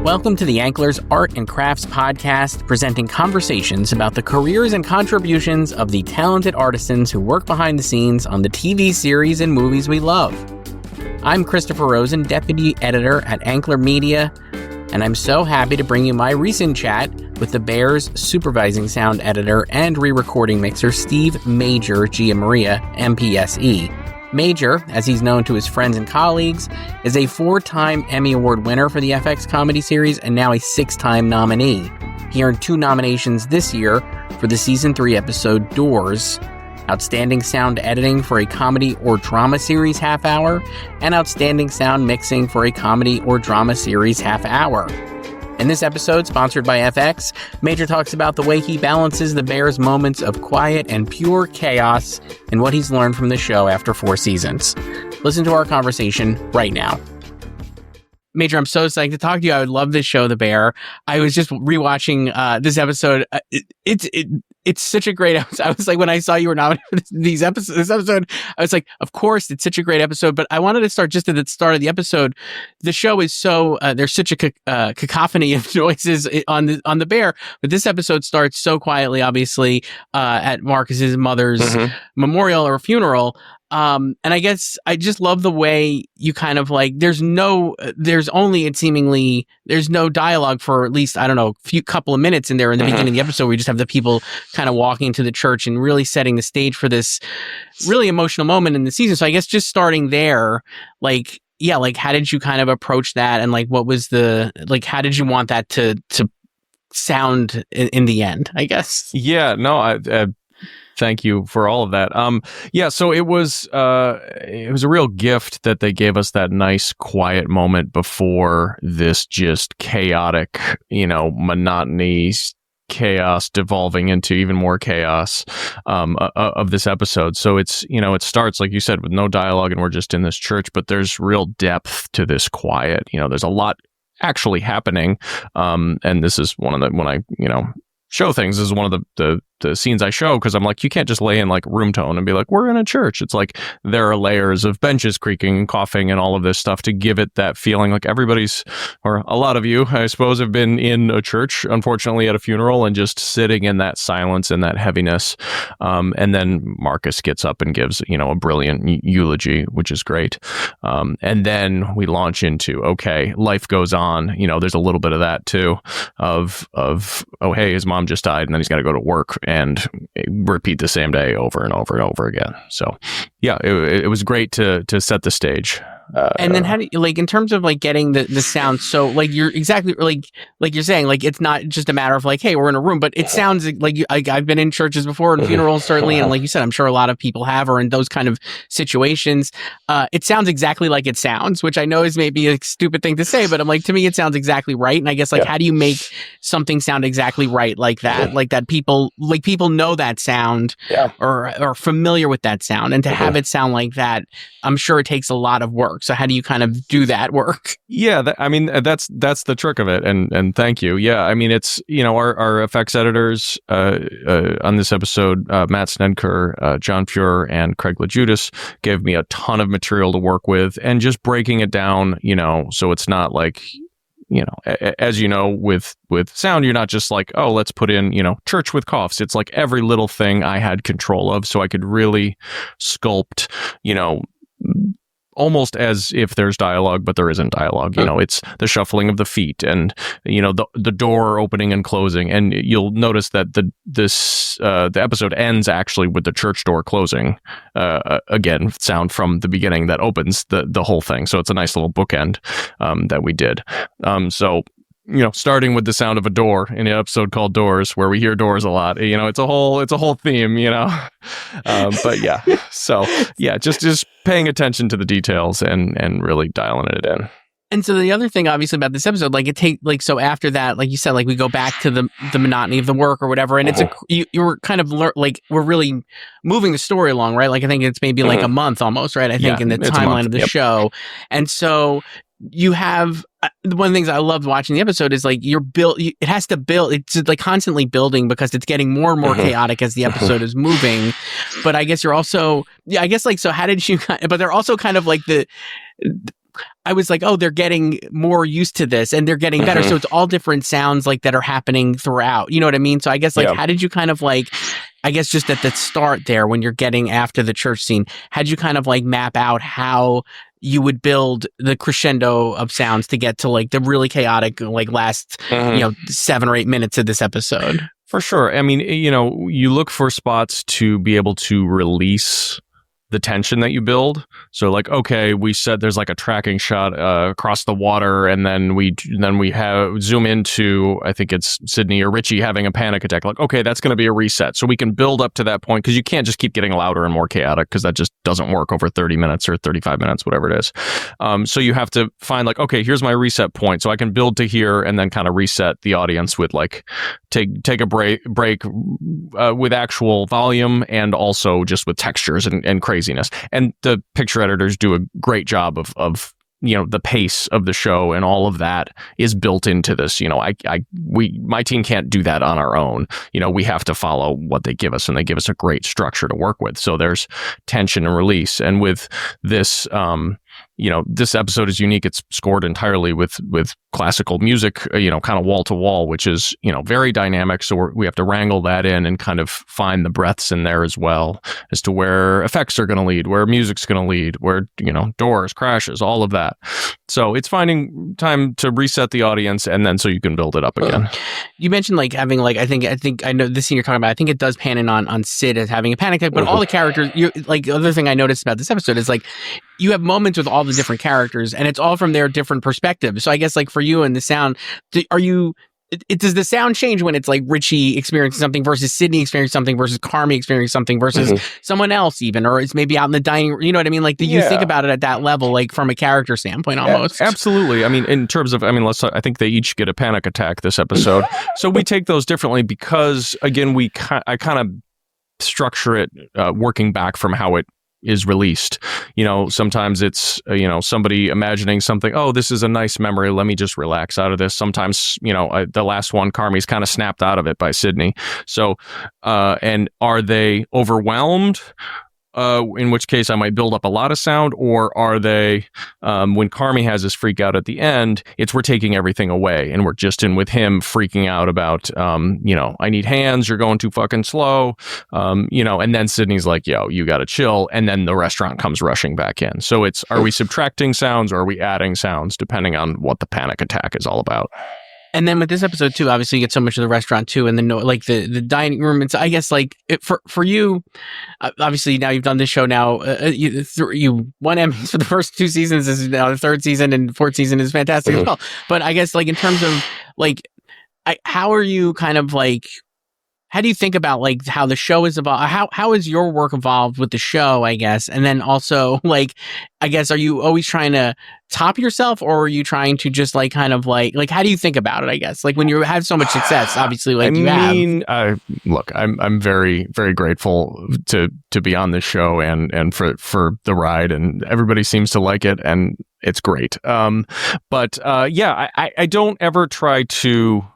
Welcome to the Anklers Art and Crafts Podcast, presenting conversations about the careers and contributions of the talented artisans who work behind the scenes on the TV series and movies we love. I'm Christopher Rosen, Deputy Editor at Ankler Media, and I'm so happy to bring you my recent chat with the Bear's supervising sound editor and re-recording mixer, Steve Major Giamaria, MPSE. Major, as he's known to his friends and colleagues, is a 4-time Emmy Award winner for the FX comedy series and now a 6-time nominee. He earned 2 nominations this year for the Season 3 episode Doors, Outstanding Sound Editing for a Comedy or Drama Series Half Hour, and Outstanding Sound Mixing for a Comedy or Drama Series Half Hour. In this episode, sponsored by FX, Major talks about the way he balances the Bears' moments of quiet and pure chaos and what he's learned from the show after 4 seasons. Listen to our conversation right now. Major, I'm so excited to talk to you. I would love this show, The Bear. I was just rewatching this episode. It's such a great episode. I was like, when I saw you were nominated for this episode, I was like, of course, it's such a great episode. But I wanted to start just at the start of the episode. The show is so there's such a cacophony of noises on the Bear. But this episode starts so quietly, obviously, at Marcus's mother's memorial or funeral. And I guess I just love the way you kind of like, there's no dialogue for at least, I don't know, couple of minutes in there in the beginning of the episode where you just have the people kind of walking to the church and really setting the stage for this really emotional moment in the season. So I guess just starting there, like, yeah, like how did you kind of approach that? And like, what was how did you want that to sound in the end, I guess? Yeah, no, I thank you for all of that. So it was a real gift that they gave us that nice quiet moment before this just chaotic, monotony, chaos devolving into even more chaos of this episode. So it's, it starts, like you said, with no dialogue and we're just in this church, but there's real depth to this quiet. There's a lot actually happening. And this is one of the, when I, show things, this is one of the scenes I show, because I'm like, you can't just lay in like room tone and be like, we're in a church. It's like there are layers of benches creaking and coughing and all of this stuff to give it that feeling. Like everybody's, or a lot of you, I suppose, have been in a church, unfortunately, at a funeral and just sitting in that silence and that heaviness. And then Marcus gets up and gives, a brilliant eulogy, which is great. And then we launch into, okay, life goes on. There's a little bit of that too, of oh, hey, his mom just died and then he's got to go to work and repeat the same day over and over and over again. So yeah, it was great to set the stage. And then how do you, like, in terms of like getting the sound, so like you're exactly like you're saying, like it's not just a matter of like, hey, we're in a room, but it sounds like I've been in churches before and funerals certainly, and like you said, I'm sure a lot of people have, or in those kind of situations, it sounds exactly like it sounds, which I know is maybe a stupid thing to say, but I'm like, to me it sounds exactly right. And I guess like how do you make something sound exactly right like that, like that people know that sound or are familiar with that sound, and to have it sound like that, I'm sure it takes a lot of work. So how do you kind of do that work? Yeah, that's the trick of it. And thank you. Yeah, I mean, it's, our effects editors on this episode, Matt Snedker, John Fuhrer, and Craig LaJudas gave me a ton of material to work with, and just breaking it down, so it's not like, as with sound, you're not just like, oh, let's put in, church with coughs. It's like every little thing I had control of, so I could really sculpt, almost as if there's dialogue, but there isn't dialogue. It's the shuffling of the feet and, the door opening and closing. And you'll notice that the episode ends actually with the church door closing. Again, sound from the beginning that opens the whole thing. So it's a nice little bookend that we did. So starting with the sound of a door in an episode called Doors, where we hear doors a lot, it's a whole theme, but yeah, so yeah, just paying attention to the details and really dialing it in. And so the other thing, obviously, about this episode, so after that, like you said, like we go back to the monotony of the work or whatever, and it's you're kind of we're really moving the story along, right? Like I think it's maybe like a month almost, right? I think in the timeline of the show, and so you have one of the things I loved watching the episode is like it has to build, it's like constantly building because it's getting more and more chaotic as the episode is moving. But I guess you're also, so how did you, but they're also kind of like I was like, oh, they're getting more used to this and they're getting better. So it's all different sounds like that are happening throughout. You know what I mean? So I guess like, how did you kind of like, I guess just at the start there when you're getting after the church scene, how'd you kind of like map out how you would build the crescendo of sounds to get to like the really chaotic, like last, 7 or 8 minutes of this episode? For sure. I mean, you look for spots to be able to release the tension that you build. So like, okay, we said there's like a tracking shot across the water, and then we have zoom into, I think it's Sydney or Richie having a panic attack. Like, okay, that's going to be a reset. So we can build up to that point, because you can't just keep getting louder and more chaotic, because that just doesn't work over 30 minutes or 35 minutes, whatever it is. So you have to find like, okay, here's my reset point. So I can build to here and then kind of reset the audience with like, take a break with actual volume and also just with textures and craziness. And the picture editors do a great job of the pace of the show, and all of that is built into this. My team can't do that on our own. We have to follow what they give us, and they give us a great structure to work with. So there's tension and release. And with this, this episode is unique. It's scored entirely with classical music, kind of wall to wall, which is, very dynamic. So we have to wrangle that in and kind of find the breaths in there as well, as to where effects are going to lead, where music's going to lead, where, doors, crashes, all of that. So it's finding time to reset the audience, and then so you can build it up again. You mentioned like having like, I think I know the scene you're talking about. I think it does pan in on Sid as having a panic attack, but all the characters, like the other thing I noticed about this episode is like, you have moments with all the different characters, and it's all from their different perspectives. So I guess like for you and the sound, does the sound change when it's like Richie experiencing something versus Sydney experiencing something versus Carmy experiencing something versus someone else even, or it's maybe out in the dining room, you know what I mean? Like, do you think about it at that level, like from a character standpoint almost? Absolutely. I mean, in terms of, I think they each get a panic attack this episode. So we take those differently because, again, I kind of structure it working back from how it is released. Sometimes it's somebody imagining something, oh, this is a nice memory, let me just relax out of this. Sometimes the last one, Carmy's kind of snapped out of it by Sydney. So and are they overwhelmed, in which case I might build up a lot of sound? Or are they, when Carmy has this freak out at the end, we're taking everything away and we're just in with him freaking out about, I need hands, you're going too fucking slow, and then Sydney's like, yo, you got to chill. And then the restaurant comes rushing back in. So are we subtracting sounds or are we adding sounds, depending on what the panic attack is all about? And then with this episode too, obviously you get so much of the restaurant too, and then like the dining room. It's, I guess, like for you, obviously now you've done this show now. You won Emmys for the first 2 seasons. This is now the 3rd season, and 4th season is fantastic as well. But I guess like in terms of like, how are you kind of like? How do you think about like how the show is evolved? How is your work evolved with the show, I guess? And then also like, I guess, are you always trying to top yourself, or are you trying to just like kind of like how do you think about it? I guess like when you have so much success, obviously, like look, I'm very, very grateful to be on this show and for the ride, and everybody seems to like it, and it's great. But I don't ever try to.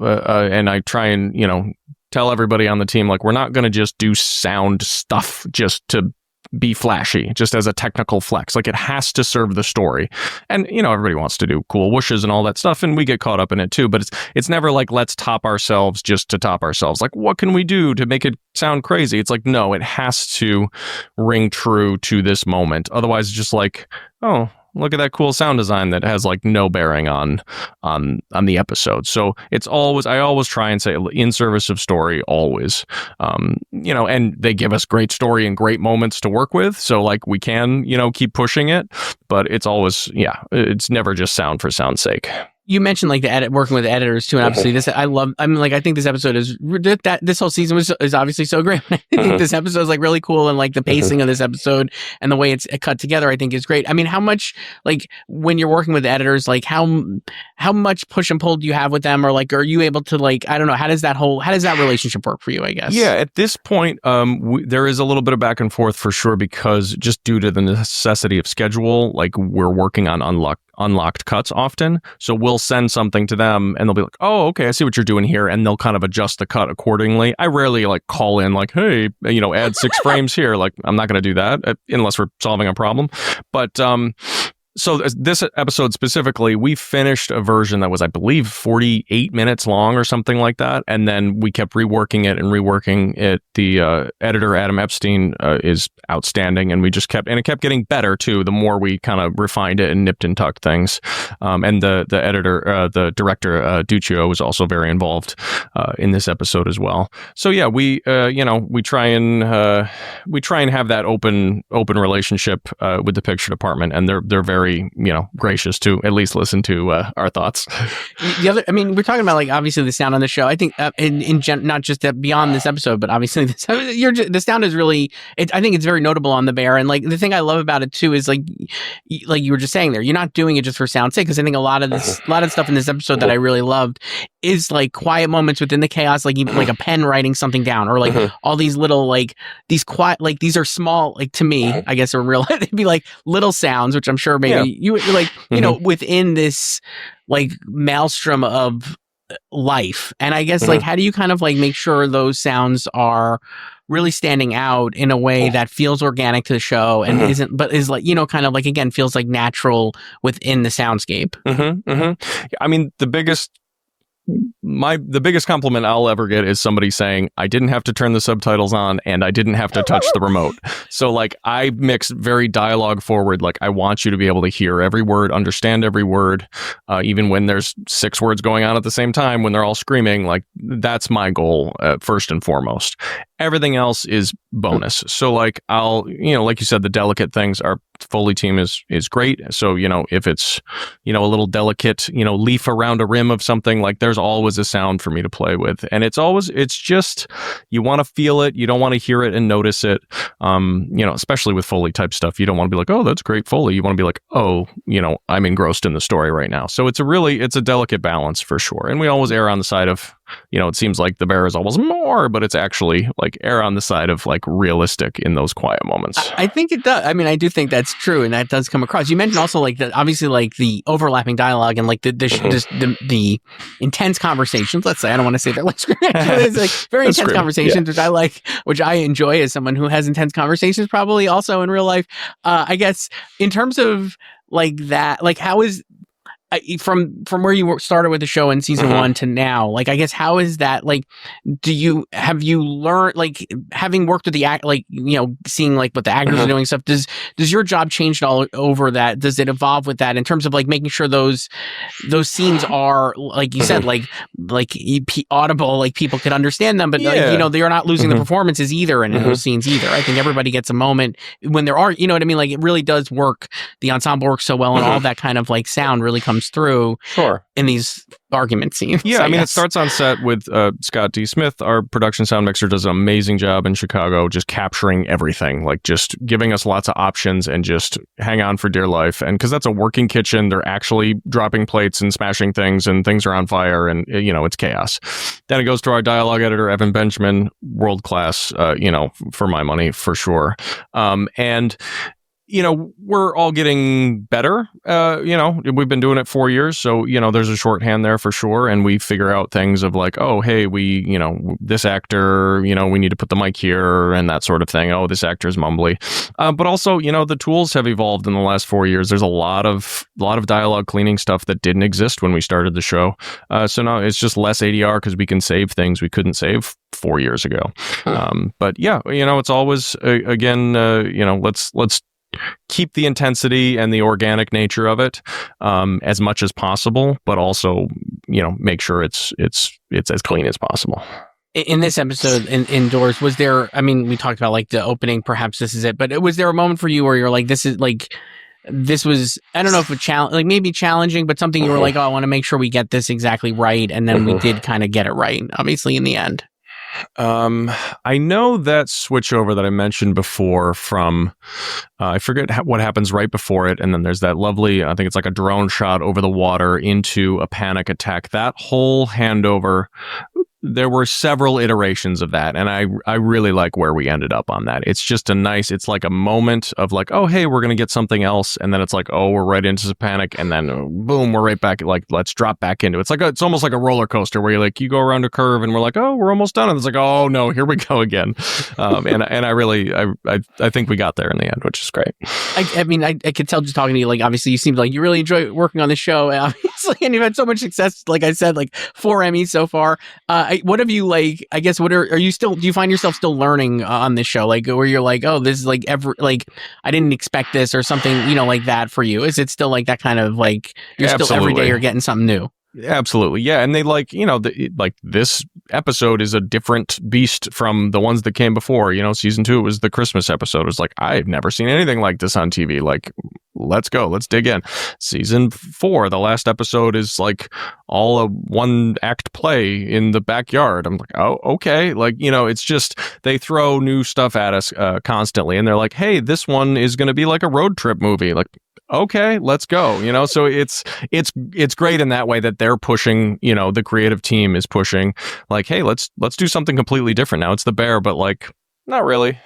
And I try and, tell everybody on the team, like, we're not going to just do sound stuff just to be flashy, just as a technical flex. Like, it has to serve the story. And, everybody wants to do cool whooshes and all that stuff, and we get caught up in it too. But it's never like, let's top ourselves just to top ourselves. Like, what can we do to make it sound crazy? It's like, no, it has to ring true to this moment. Otherwise, it's just like, oh, look at that cool sound design that has like no bearing on the episode. So I always try and say in service of story, always, and they give us great story and great moments to work with. So like we can, keep pushing it, but it's always, it's never just sound for sound's sake. You mentioned like working with editors too, and obviously I think this episode this whole season is obviously so great. I think this episode is like really cool, and like the pacing of this episode and the way it's cut together, I think is great. I mean, how much like when you're working with editors, like how much push and pull do you have with them, or like are you able to like, I don't know, how does that relationship work for you, I guess? Yeah, at this point, there is a little bit of back and forth for sure, because just due to the necessity of schedule, like we're working on unlocked cuts often. So we'll send something to them and they'll be like, oh, okay, I see what you're doing here. And they'll kind of adjust the cut accordingly. I rarely like call in like, hey, add 6 frames here. Like, I'm not going to do that unless we're solving a problem. But So this episode specifically, we finished a version that was, I believe, 48 minutes long or something like that. And then we kept reworking it. The editor, Adam Epstein, is outstanding. And it kept getting better too, the more we kind of refined it and nipped and tucked things. And the director, Duccio, was also very involved in this episode as well. So yeah, we try and have that open relationship with the picture department, and they're very gracious to at least listen to our thoughts. We're talking about like obviously the sound on the show. I think not just that beyond this episode, but obviously the sound is really. I think it's very notable on the bear, and like the thing I love about it too is like you were just saying there, you're not doing it just for sound's sake. Because I think a lot of stuff in this episode that I really loved is like quiet moments within the chaos, like even like a pen writing something down, or like all these little like these quiet, like these are small, like to me, I guess are real. They'd be like little sounds, which I'm sure maybe you're like, within this like maelstrom of life. And I guess like, how do you kind of like make sure those sounds are really standing out in a way that feels organic to the show and is like, kind of like, again, feels like natural within the soundscape? I mean, the biggest compliment I'll ever get is somebody saying, I didn't have to turn the subtitles on and I didn't have to touch the remote. So like I mix very dialogue forward. Like I want you to be able to hear every word, understand every word, even when there's 6 words going on at the same time, when they're all screaming. Like that's my goal first and foremost. Everything else is bonus. So like I'll, like you said, the delicate things, our Foley team is great. So, if it's, a little delicate, leaf around a rim of something, like there's always a sound for me to play with. And it's just, you want to feel it. You don't want to hear it and notice it. Especially with Foley type stuff, you don't want to be like, oh, that's great Foley. You want to be like, oh, I'm engrossed in the story right now. So it's a delicate balance for sure. And we always err on the side of, it seems like the bear is always more, but it's actually like err on the side of like realistic in those quiet moments. I think it does. I mean, I do think that's true, and that does come across. You mentioned also like the obviously like the overlapping dialogue and like the intense conversations. Let's say I don't want to say that. It's like very intense conversations, which I enjoy as someone who has intense conversations, probably also in real life. I guess in terms of like that, like how is. From where you started with the show in season 1 to now, like, I guess, how is that, like, have you learned, like, having worked with the act, like, seeing like what the actors are doing stuff, does your job change all over that? Does it evolve with that in terms of like making sure those scenes are, like you said, like audible, like people could understand them, but they're not losing the performances either in those scenes either. I think everybody gets a moment when there are, what I mean? Like it really does work. The ensemble works so well, and all that kind of like sound really comes through in these argument scenes. Yeah, I mean, it starts on set with Scott D. Smith, our production sound mixer, does an amazing job in Chicago, just capturing everything, like just giving us lots of options and just hang on for dear life. And because that's a working kitchen, they're actually dropping plates and smashing things, and things are on fire, and it's chaos. Then it goes to our dialogue editor, Evan Benjamin, world class, for my money, for sure. And we're all getting better. We've been doing it 4 years. So, there's a shorthand there for sure. And we figure out things of like, oh, hey, this actor, we need to put the mic here and that sort of thing. Oh, this actor is mumbly. But also, the tools have evolved in the last 4 years. There's a lot of dialogue cleaning stuff that didn't exist when we started the show. So now it's just less ADR because we can save things we couldn't save 4 years ago. But yeah, it's always, again, let's keep the intensity and the organic nature of it as much as possible, but also, make sure it's as clean as possible. In this episode, indoors, was there? I mean, we talked about like the opening. Perhaps this is it, but was there a moment for you where you're like, this was, I don't know if like maybe challenging, but something you were like, oh, I want to make sure we get this exactly right, and then we did kind of get it right, obviously in the end. I know that switchover that I mentioned before from, I forget what happens right before it. And then there's that lovely, I think it's like a drone shot over the water into a panic attack. That whole handover there were several iterations of that, and I really like where we ended up on that. It's just it's like a moment of like, oh hey, we're gonna get something else, and then it's like, oh, we're right into panic, and then boom, we're right back. Like, let's drop back into it. It's almost like a roller coaster where you go around a curve, and we're like, oh, we're almost done, and it's like, oh no, here we go again. And I really I think we got there in the end, which is great. I mean, I could tell just talking to you, like, obviously you seem like you really enjoy working on the show, obviously, and you've had so much success. Like I said, like 4 Emmys so far. What have you, like, I guess, do you find yourself still learning on this show? Like, where you're like, oh, this is like I didn't expect this or something, like that for you? Is it still like that kind of like, you're still every day you're getting something new? Absolutely. Yeah. And they this episode is a different beast from the ones that came before. Season 2 was the Christmas episode. It was like, I've never seen anything like this on TV. Like, let's go. Let's dig in. Season 4, the last episode is like all a 1-act play in the backyard. I'm like, oh, okay. Like, it's just, they throw new stuff at us constantly. And they're like, hey, this one is going to be like a road trip movie. Like, okay, let's go. So it's great in that way that they're pushing, the creative team is pushing like, hey, let's do something completely different now. It's The Bear, but like, not really.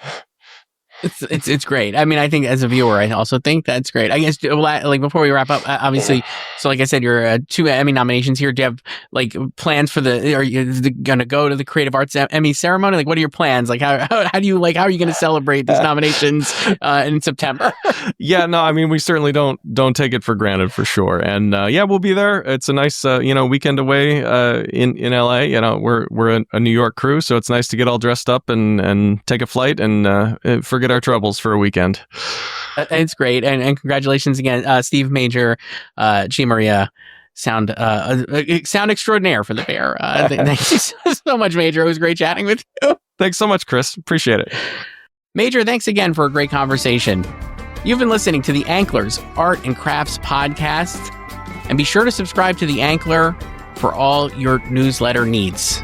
It's great. I mean, I think as a viewer, I also think that's great. I guess, like, before we wrap up, obviously, so like I said, you're 2 Emmy nominations here. Do you have like plans for are you going to go to the Creative Arts Emmy ceremony? Like, what are your plans? Like, how do you, like, how are you going to celebrate these nominations in September? Yeah, no, I mean, we certainly don't take it for granted, for sure. And yeah, we'll be there. It's a nice, weekend away in LA. We're a New York crew, so it's nice to get all dressed up and take a flight and forget our troubles for a weekend. It's great, and congratulations again, Steve Major, G. Maria, sound extraordinaire for The Bear. Thank you so much, Major. It was great chatting with you. Thanks so much, Chris. Appreciate it. Major, thanks again for a great conversation. You've been listening to the Anklers Art and Crafts Podcast, and be sure to subscribe to the Ankler for all your newsletter needs.